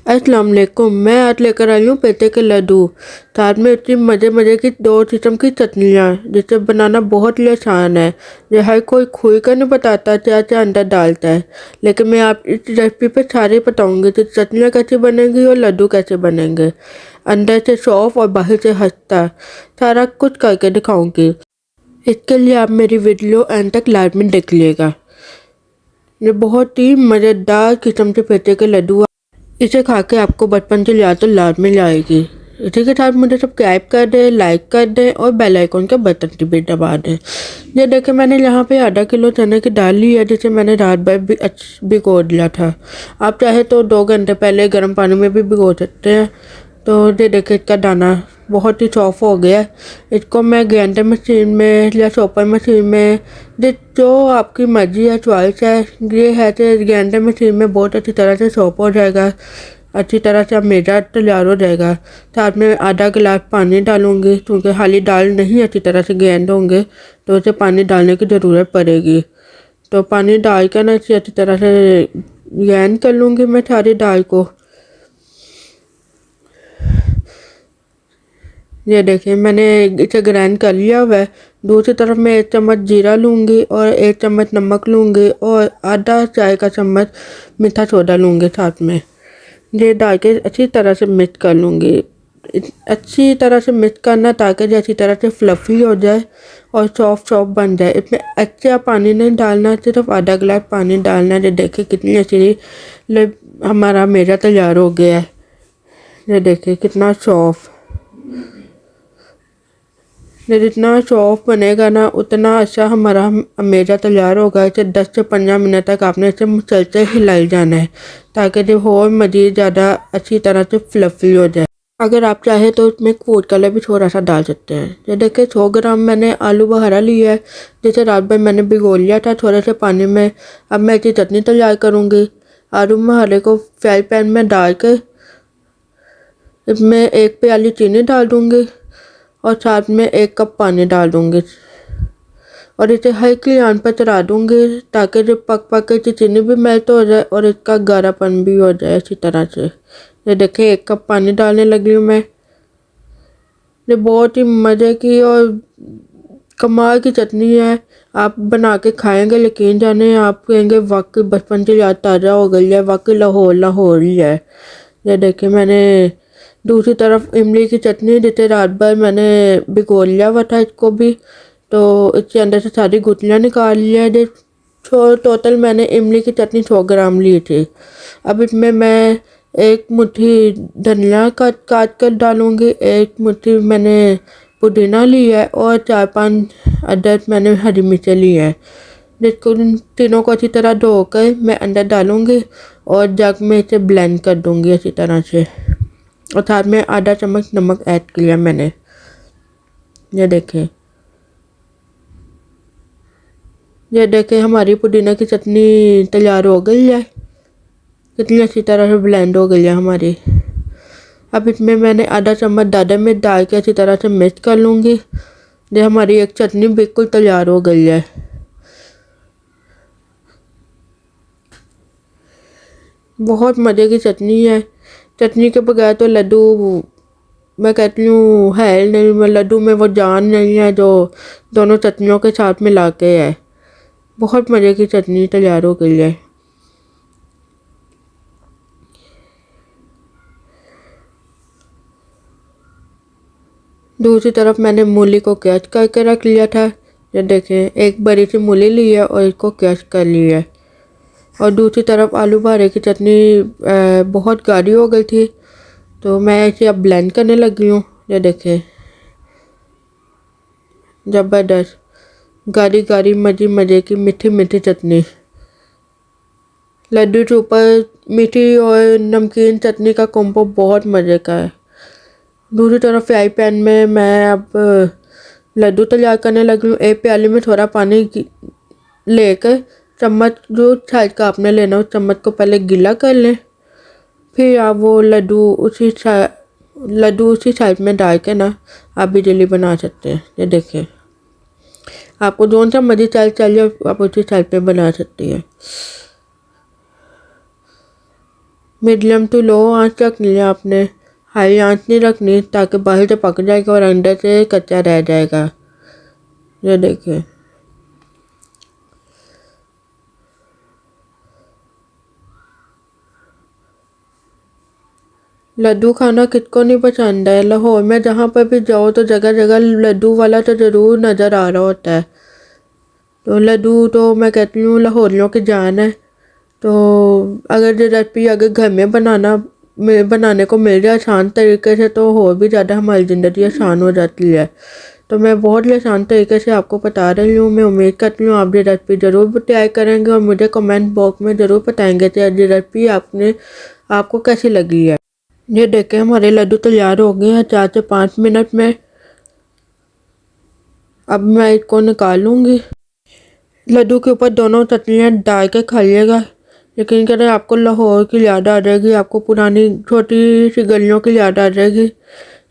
अस्सलाम वालेकुम। मैं आज लेकर आई हूँ पेठे के लड्डू। साथ में इतनी मज़े मज़े की 2 किस्म की चटनियाँ जिसे बनाना बहुत ही आसान है। ये हर कोई खुल कर नहीं बताता क्या क्या अंदर डालता है, लेकिन मैं आप इस रेसिपी पे सारे बताऊँगी कि चटनियाँ कैसे बनेंगी और लड्डू कैसे बनेंगे। अंदर से सॉफ्ट और बाहर से खस्ता, सारा कुछ करके दिखाऊँगी। इसके लिए आप मेरी वीडियो एंड तक लाइव में देख लीजिएगा। ये बहुत ही मज़ेदार किस्म के पेठे के लड्डू, इसे खा के आपको बचपन से याद तो लाद में लाएगी। इसी के साथ मुझे सब्सक्राइब कर दें, लाइक कर दें और बेल आइकन के बटन भी दबा दें। ये देखिए, मैंने यहाँ पे आधा किलो चने की दाल ली है, जिसे मैंने रात भर भिगो दिया था। आप चाहे तो 2 घंटे पहले गर्म पानी में भी भिगो सकते हैं। तो ये देखिए, इसका दाना बहुत ही सॉफ्ट हो गया। इसको मैं ग्राइंडर मशीन में या चॉपर मशीन में, जो आपकी मर्जी है, चॉइस है, ये है कि ग्राइंडर मशीन में बहुत अच्छी तरह से सॉफ्ट हो जाएगा। अच्छी तरह से अब मेरा तैयार हो जाएगा। साथ में आधा गिलास पानी डालूंगी, क्योंकि खाली दाल नहीं अच्छी तरह से ग्राइंड होंगे तो उसे पानी डालने की ज़रूरत पड़ेगी। तो पानी डाल कर ना इसे अच्छी तरह से ग्राइंड कर लूँगी मैं सारी दाल को। ये देखिए, मैंने इसे ग्राइंड कर लिया हुआ है। दूसरी तरफ मैं 1 चम्मच जीरा लूँगी और 1 चम्मच नमक लूँगी और आधा चाय का चम्मच मीठा सोडा लूँगी साथ में। ये डाल के अच्छी तरह से मिक्स कर लूँगी। अच्छी तरह से मिक्स करना ताकि ये अच्छी तरह से फ्लफ़ी हो जाए और सॉफ्ट सॉफ्ट बन जाए। इसमें अच्छा पानी नहीं डालना, सिर्फ आधा गिलास पानी डालना है। ये देखिए कितनी अच्छी हमारा मेजा तैयार हो गया है। ये देखिए कितना सॉफ्ट। ये जितना सॉफ्ट बनेगा ना, उतना अच्छा हमारा मेजा तैयार होगा। इसे 10 से 15 मिनट तक आपने इसे मुसलसल हिलाई जाना है, ताकि जो और मज़ीद ज़्यादा अच्छी तरह से फ्लफ़ी हो जाए। अगर आप चाहें तो इसमें फूड कलर भी थोड़ा सा डाल सकते हैं। ये देखिए, 100 ग्राम मैंने आलू बुखारा लिया है, जिसे रात भर मैंने भिगो लिया था थोड़े से पानी में। अब मैं इसकी चटनी तैयार करूँगी। आलू बुखारे को फ्राई पैन में डाल के इसमें 1 प्याली चीनी डाल दूँगी और साथ में 1 कप पानी डाल दूँगी और इसे हल्की आंच पर चढ़ा दूँगी, ताकि जो पक के चीनी भी मेल्ट हो जाए और इसका गाढ़ापन भी हो जाए अच्छी तरह से। ये देखिए, 1 कप पानी डालने लगी हूँ मैं। ये बहुत ही मज़े की और कमाल की चटनी है। आप बना के खाएंगे, यकीन जाने आप कहेंगे वाकई बचपन की याद ताज़ा हो गई है, वाकई लाहौर लाहौर ही है। ये देखिए, मैंने दूसरी तरफ इमली की चटनी, जिसे रात भर मैंने भिगो लिया हुआ था इसको भी, तो इसके अंदर से सारी गुठलियाँ निकाल लिया है। टोटल मैंने इमली की चटनी 100 ग्राम ली थी। अब इसमें मैं 1 मुट्ठी धनिया काट कर डालूँगी, 1 मुट्ठी मैंने पुदीना लिया है और 4-5 अदरक मैंने हरी मिर्चें ली है। जिसको तीनों को अच्छी तरह धोकर मैं अंदर डालूँगी और जग में इसे ब्लेंड कर दूँगी अच्छी तरह से। और साथ में आधा चम्मच नमक ऐड किया मैंने। ये देखें हमारी पुदीना की चटनी तैयार हो गई है। कितनी अच्छी तरह से ब्लेंड हो गई है हमारी। अब इसमें मैंने आधा चम्मच दादा मिर्च डाल के अच्छी तरह से मिक्स कर लूँगी। ये हमारी एक चटनी बिल्कुल तैयार हो गई है। बहुत मज़े की चटनी है। चटनी के बगैर तो लड्डू, मैं कहती हूँ, है नहीं। लड्डू में वो जान नहीं है जो दोनों चटनियों के साथ मिला के है। बहुत मज़े की चटनी तैयार हो गई है। दूसरी तरफ मैंने मूली को क्रश करके रख लिया था। ये देखें, एक बड़ी सी मूली ली है और इसको क्रश कर लिया है। और दूसरी तरफ आलू बुखारे की चटनी बहुत गाढ़ी हो गई थी, तो मैं इसे अब ब्लेंड करने लगी हूँ। ये देखें, ज़बरदस्त गाढ़ी गाढ़ी मज़े की मीठी मीठी चटनी। लड्डू के ऊपर मीठी और नमकीन चटनी का कॉम्बो बहुत मज़े का है। दूसरी तरफ फ्राई पैन में मैं अब लड्डू तैयार करने लगी हूँ। 1 प्याली में थोड़ा पानी लेकर चम्मच, जो साइज का आपने लेना उस चम्मच को पहले गीला कर लें। फिर आप वो लड्डू उसी साइज में डाल के ना आप बिजली बना सकते हैं। ये देखिए, आपको जौन सा मर्जी साइज चाहिए आप उसी साइज पे बना सकती हैं। मीडियम टू लो आंच रखनी है आपने, हाई आंच नहीं रखनी ताकि बाहर से पक जाएगा और अंदर से कच्चा रह जाएगा। ये देखिए लड्डू खाना किसको नहीं पसंद है। लाहौर में जहाँ पर भी जाओ तो जगह जगह लड्डू वाला तो ज़रूर नज़र आ रहा होता है। तो लड्डू तो मैं कहती हूँ लाहौरियों की जान है। तो अगर ये रेसिपी अगर घर में बनाने को मिल जाए आसान तरीके से तो और भी ज़्यादा हमारी ज़िंदगी आसान हो जाती है। तो मैं बहुत ही आसान तरीके से आपको बता रही हूँ। मैं उम्मीद करती हूँ आप ये रेसिपी ज़रूर ट्राई करेंगे और मुझे कमेंट बॉक्स में ज़रूर बताएंगे कि ये रेसिपी आपको कैसी लगी है। ये देखें हमारे लड्डू तैयार हो गए हैं 4 से 5 मिनट में। अब मैं इसको निकालूंगी। लड्डू के ऊपर दोनों चटनियाँ डाल के खाइएगा। यकीन करें आपको लाहौर की याद आ जाएगी, आपको पुरानी छोटी सी गलियों की याद आ जाएगी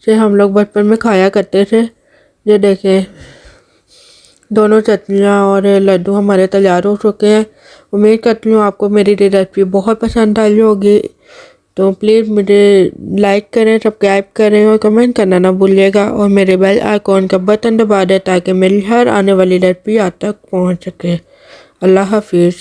से हम लोग बचपन में खाया करते थे। ये देखें दोनों चटनियाँ और लड्डू हमारे तैयार हो चुके हैं। उम्मीद करती हूँ आपको मेरी ये रेसिपी बहुत पसंद आई होगी। तो प्लीज़ मुझे लाइक करें, सब्सक्राइब करें और कमेंट करना ना भूलिएगा और मेरे बेल आइकॉन का बटन दबा दें ताकि मेरी हर आने वाली रेसिपी आप तक पहुंच सके। अल्लाह हाफिज़।